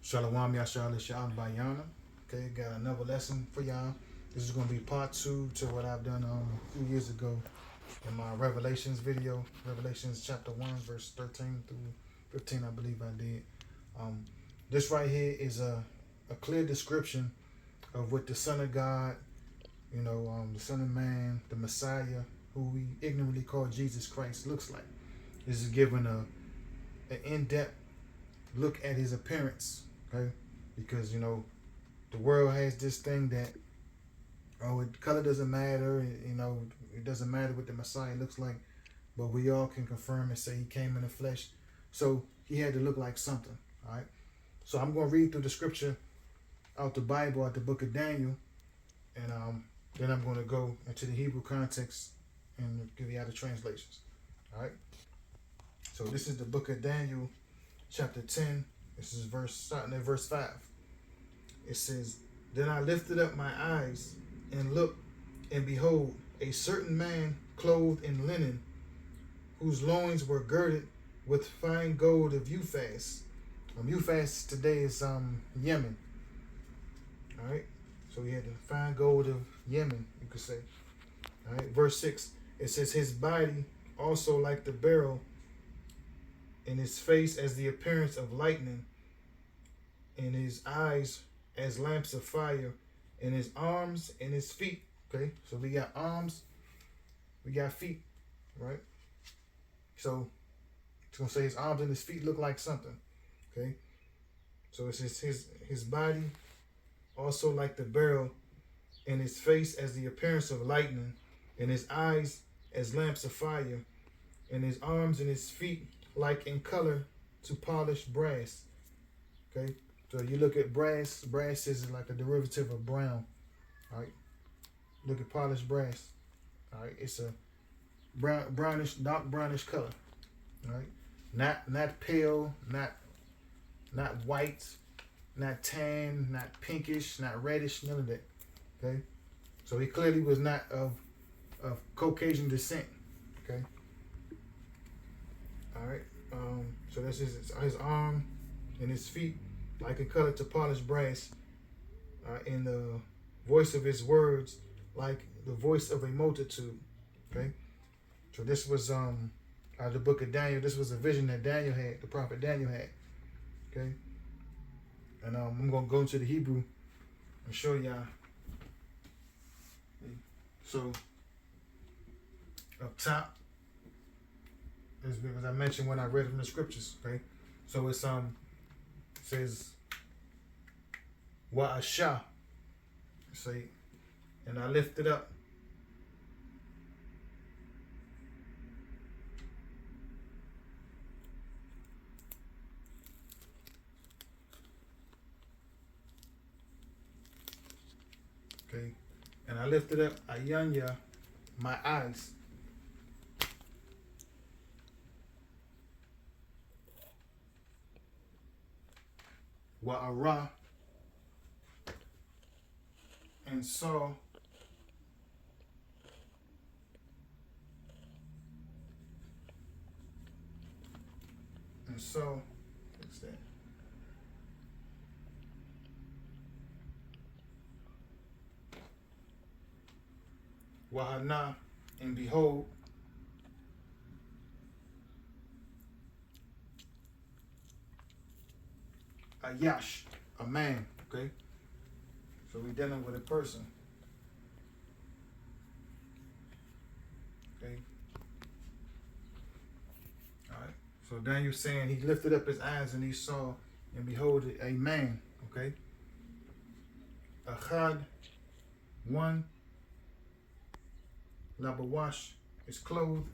Shalom Yahawashai Bayana. Okay, got another lesson for y'all. This is going to be part 2 to what I've done a few years ago in my Revelations video. Revelations chapter 1, verse 13 through 15, I believe I did. This right here is a clear description of what the Son of God, the Son of Man, the Messiah, who we ignorantly call Jesus Christ, looks like. This is given an in-depth look at his appearance, okay? Because, the world has this thing that, color doesn't matter, it doesn't matter what the Messiah looks like, but we all can confirm and say he came in the flesh. So he had to look like something, all right? So I'm going to read through the scripture out the Bible, out the book of Daniel, and then I'm going to go into the Hebrew context and give you out the translations, all right? So this is the book of Daniel, chapter 10. This is starting at verse 5. It says, "Then I lifted up my eyes and looked, and behold, a certain man clothed in linen, whose loins were girded with fine gold of Uphaz." Uphaz today is Yemen. All right, so he had the fine gold of Yemen, you could say. All right, verse 6. It says, "His body also like the beryl, and his face as the appearance of lightning, and his eyes as lamps of fire, and his arms and his feet." Okay, so we got arms, we got feet, right? So it's gonna say his arms and his feet look like something. Okay, so it says his body also like the beryl, and his face as the appearance of lightning, and his eyes as lamps of fire, and his arms and his feet like in color to polished brass. Okay, so you look at brass is like a derivative of brown. All right, look at polished brass. All right, it's a dark brownish color. All right, not pale, not white, not tan, not pinkish, not reddish, none of that. Okay, so he clearly was not of Caucasian descent. Okay. All right. So that's his arm and his feet like a color to polished brass, and the voice of his words like the voice of a multitude. Okay. So this was out of the book of Daniel. This was a vision that Daniel had, the prophet Daniel had. Okay. And I'm gonna go into the Hebrew and show y'all. So up top, is because I mentioned when I read from the scriptures, okay? So it's says Wa'asha. Say, and I lifted up. Okay. And I lifted up Ayanya, my eyes. Wa'ara, and saw what's that? Wahana, and behold, a yash, a man. Okay, so we're dealing with a person. Okay. All right. So Daniel saying he lifted up his eyes and he saw and behold a man. Okay. Achad, one, Labawash is clothed.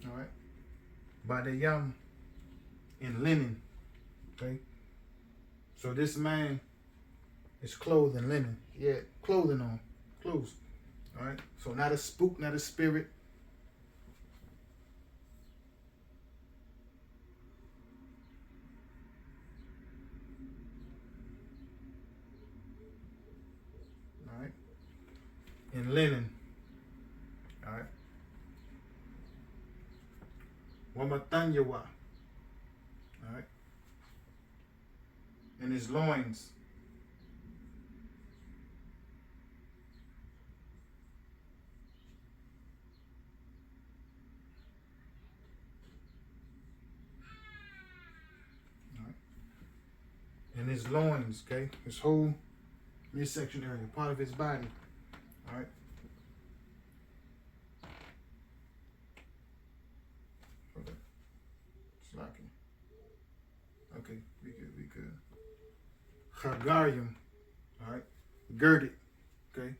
All right. By the yam in linen. Okay. So this man is clothed in linen. Yeah, clothing on. Clothes. All right. So not a spook, not a spirit. All right. In linen. All right. Wamatanyawa. Alright. In his loins. Alright. In his loins, okay? His whole midsection area, part of his body. Alright. Okay. Slacking. Okay, we good. Chagarium. Alright. Girded. Okay.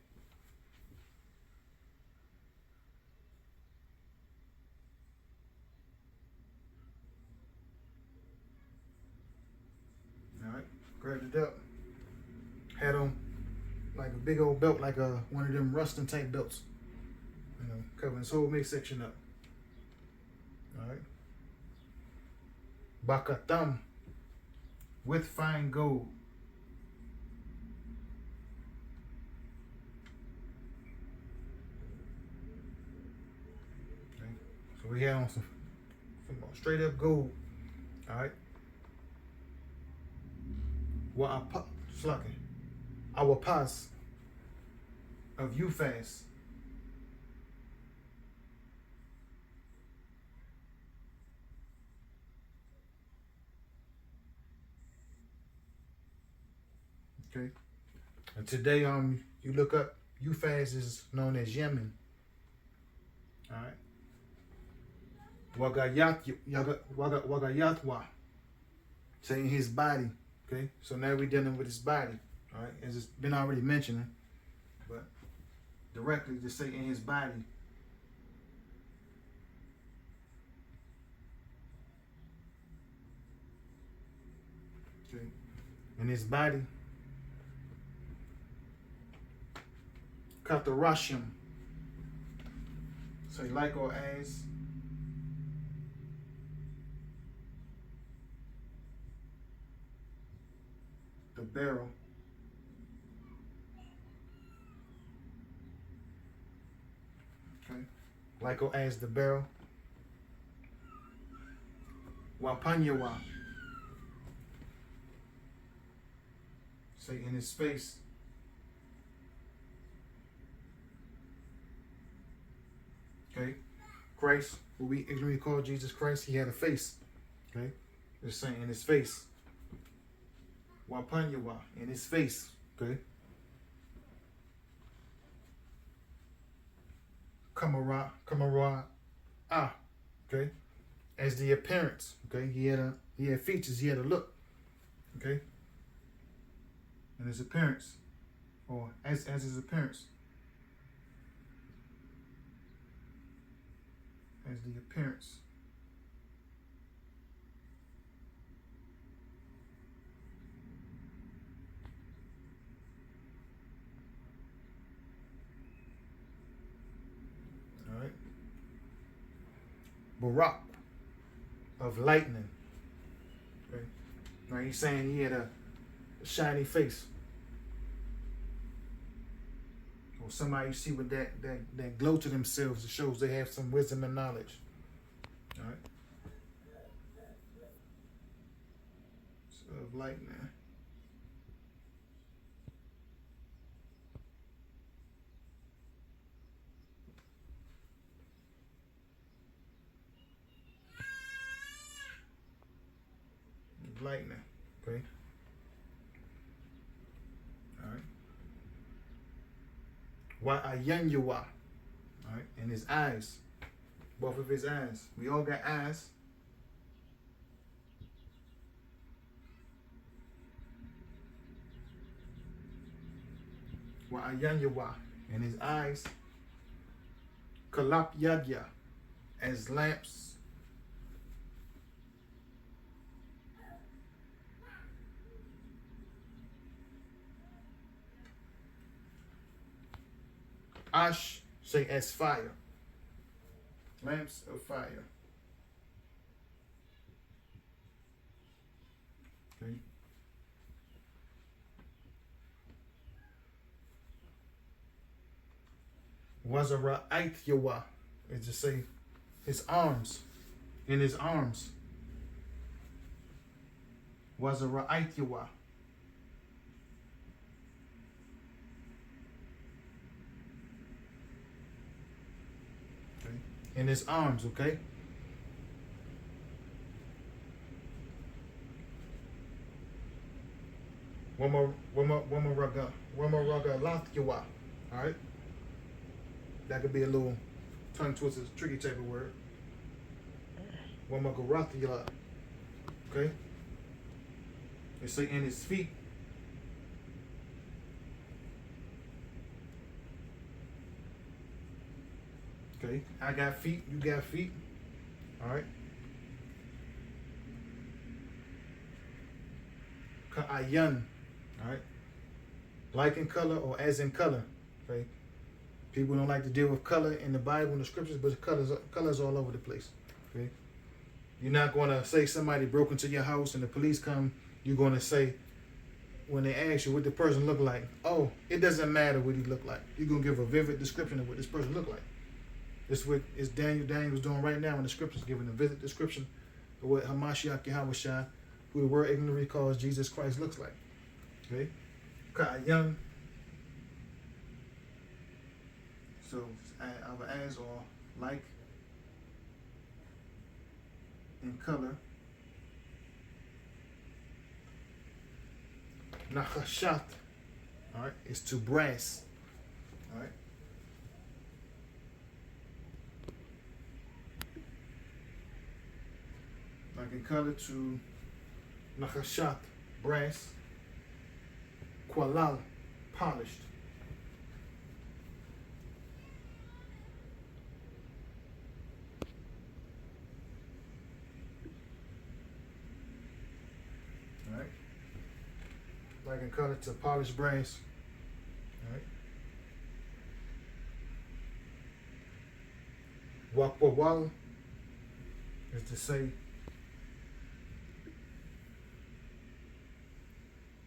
Alright. Girded up. Had on like a big old belt, like one of them rusting type belts. You know, covering his whole midsection up. Alright. Bakatam. With fine gold. Okay. So we had on some straight up gold. Alright. Our pass of you fast. Okay. And today, you look up Euphaz is known as Yemen. All right. Wagayatwa. Saying his body. Okay. So now we're dealing with his body. All right. As it's been already mentioned, but directly to say in his body. Okay. In his body. Katarashim. Say like or as. The barrel. Okay. Like or as the barrel. Wapanyawa. Say in his face. Okay, Christ, what we ignorantly call Jesus Christ, he had a face. Okay, it's saying in his face. Wapanyawa, in his face. Okay. Kamara, okay, as the appearance. Okay, he had features, he had a look. Okay, and his appearance, or as his appearance. As the appearance. All right. Barak of lightning. Okay. Now he's saying he had a shiny face. Or somebody you see with that glow to themselves, it shows they have some wisdom and knowledge. All right. So of lightning. Lightning. Okay. All right. Wa'ayanyawa. All right. And his eyes. Both of his eyes. We all got eyes. Wa'ayanyawa. And his eyes. Kalap yadya. As lamps. Ash, say as fire. Lamps of fire. Okay. Wazara Aithyawa is to say his arms. In his arms was a ra'aytiwa. Okay. In his arms, okay? Wama raga lathiwa. Alright? That could be a little tongue twister, tricky type of word. Wama garathia. Okay? They say in his feet. Okay? I got feet, you got feet. Alright? Ka'ayan. Alright? Like in color or as in color. Okay? People don't like to deal with color in the Bible and the scriptures, but colors all over the place. Okay? You're not going to say somebody broke into your house and the police come. You're going to say, when they ask you what the person looked like, oh, it doesn't matter what he looked like. You're going to give a vivid description of what this person looked like. This is what Daniel was doing right now in the scriptures, giving a vivid description of what Hamashayach Yahawashai, who the word ignorantly calls Jesus Christ, looks like. Okay? Young. So, our as or like in color. Nachashat, all right, is to brass, all right. Like in color to nachashat, brass. Qualal, polished. All right. Like in color to polished brass. All right. Wakwawal is to say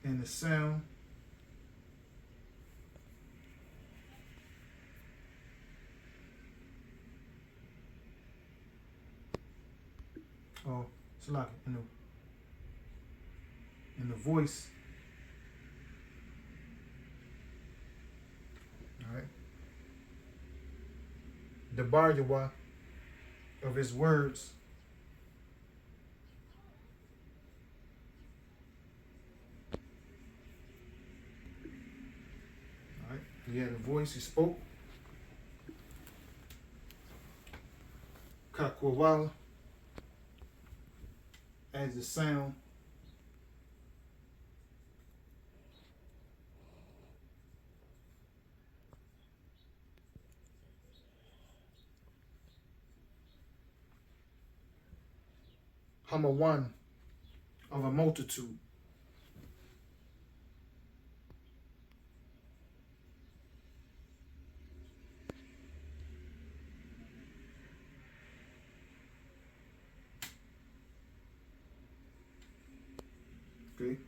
in the sound. Oh, it's like in the voice. All right. The baryawa of his words. All right. He had a voice. He spoke. Kakwawal. As the sound. Hamawan of a multitude. Okay.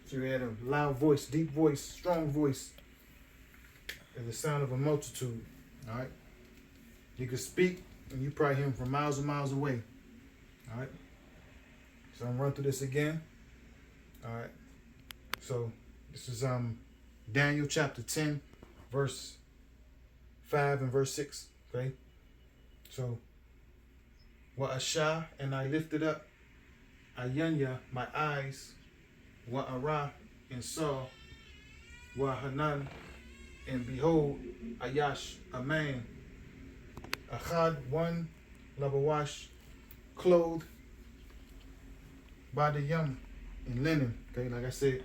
So you had a loud voice, deep voice, strong voice, as the sound of a multitude. All right. You could speak, and you probably hear him from miles and miles away. All right. So I'm gonna run through this again. All right. So this is Daniel chapter 10, verse 5 and verse 6. Okay. So wa asha, and I lifted up ayanya, my eyes. Wa ara, and saw. Wa hanan, and behold, ayash, a man. Achad, one, labawash, clothed by the yum in linen. Okay, like I said,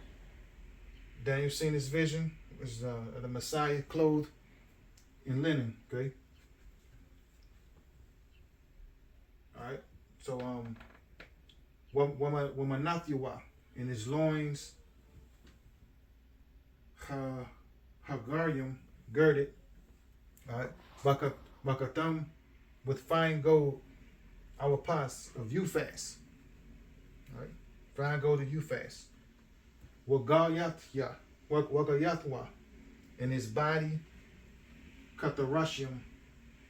Daniel seen this vision. It was the Messiah clothed in linen. Okay. All right. So Wamanathiwa, in his loins, Hagarium, girded. All right. Bakatam, with fine gold, our pas of Uphaz. All right. Fine gold of Uphaz. Wagayathwa, in his body, Katarashim,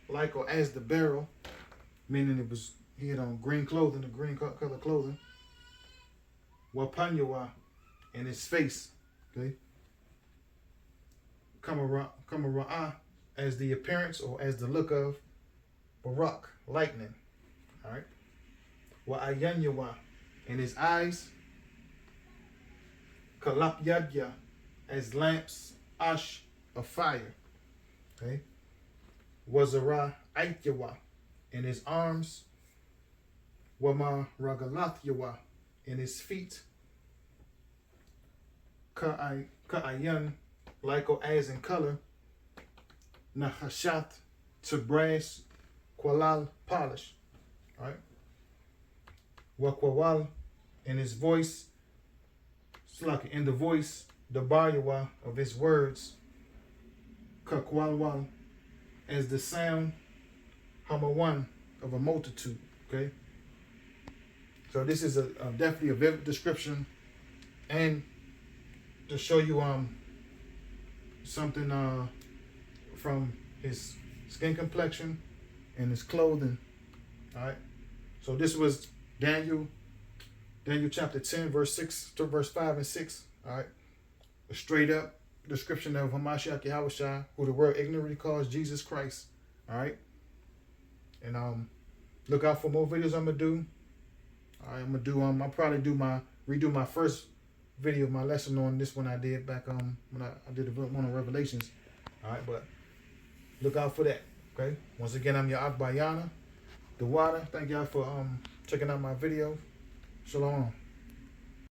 like or as the barrel, meaning he had on green clothing, the green color clothing. Wapanyawa, in his face. Okay. Kamara'ah, as the appearance or as the look of. Barak, lightning. All right. Wa'ayanyawa, in his eyes. Kalap as lamps. Ash, of fire. Okay. Wazara Aityawa, in his arms. Wama Ragalathyawa, in his feet. Ka'ayan, like or as in color. Nahashat, to brass. Kwalal, polish. All right. Wakwawal, in his voice. Slaka, in the voice. The baryawa, of his words. Kakwalwal, as the sound. Hamawan, of a multitude. Okay. So this is definitely a vivid description, and to show you something from his skin complexion and his clothing. All right. So this was Daniel chapter 10, verse 6 to verse 5 and 6. All right. A straight up description of Hamashayach Yahawashai, who the world ignorantly calls Jesus Christ. All right. And look out for more videos I'm gonna do. All right, I'm gonna do I'll probably redo my first video, my lesson on this one I did back when I did the one on Revelations. All right, but look out for that. Okay. Once again, I'm your Akbayana, the water. Thank y'all for checking out my video. Shalom.